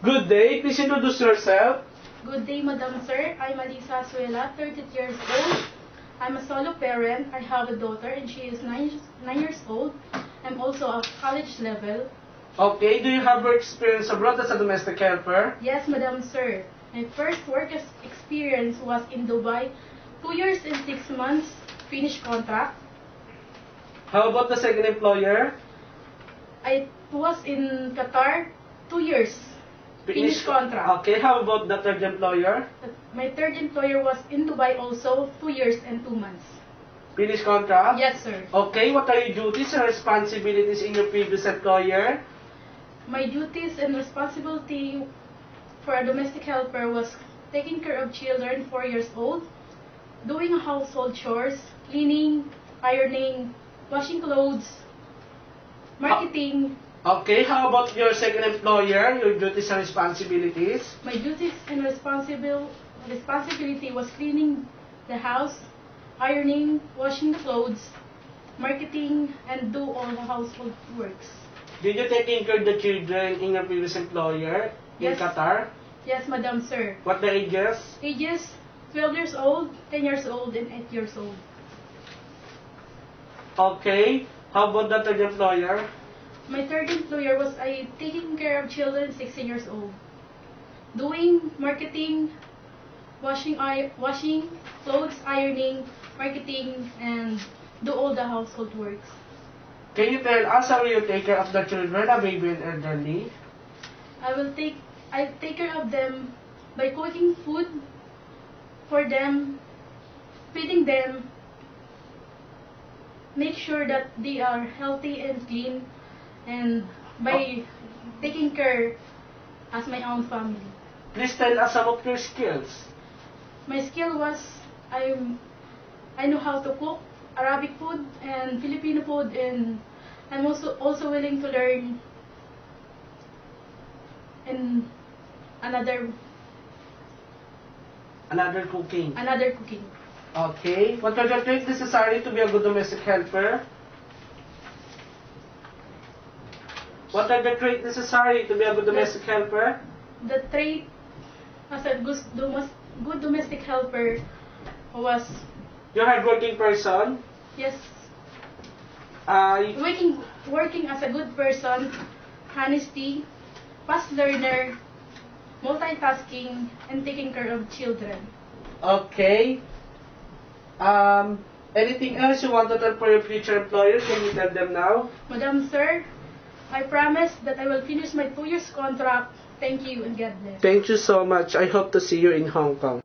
Good day. Please introduce yourself. Good day, Madam Sir. I'm Alisa Azuela, 30 years old. I'm a solo parent. I have a daughter and she is 9 years old. I'm also at college level. Okay. Do you have work experience abroad as a domestic helper? Yes, Madam Sir. My first work experience was in Dubai, 2 years and 6 months, finished contract. How about the second employer? I was in Qatar, 2 years, finished contract. Okay. How about the third employer? My third employer was in Dubai also, 2 years and 2 months. Finished contract? Yes, sir. Okay. What are your duties and responsibilities in your previous employer? My duties and responsibility for a domestic helper was taking care of children 4 years old, doing household chores, cleaning, ironing, washing clothes, marketing. Okay. How about your second employer? Your duties and responsibilities? My duties and responsibility was cleaning the house, ironing, washing the clothes, marketing, and do all the household works. Did you take care of the children in your previous employer in Yes. Qatar? Yes, Madam Sir. What the ages? Ages 12 years old, 10 years old, and 8 years old. Okay. How about the third employer? My third employer was I taking care of children 16 years old, doing marketing, washing clothes, ironing, marketing, and do all the household works. Can you tell us how you take care of the children, a baby and elderly? I take care of them by cooking food for them, feeding them, make sure that they are healthy and clean, and by taking care as my own family. Please tell us some of your skills. My skill was I know how to cook Arabic food and Filipino food, and I'm also willing to learn in another cooking. cooking. Okay. What are the traits necessary to be a good domestic helper? What are the traits necessary to be a good domestic helper? The trait as a good domestic helper was, You're a hardworking person. yes, Uh, working as a good person, honesty, fast learner, multitasking, and taking care of children. okay. Anything else you want to tell for your future employers? Can you tell them now? Madam Sir, I promise that I will finish my 2 years contract. Thank you and God bless. Thank you so much. I hope to see you in Hong Kong.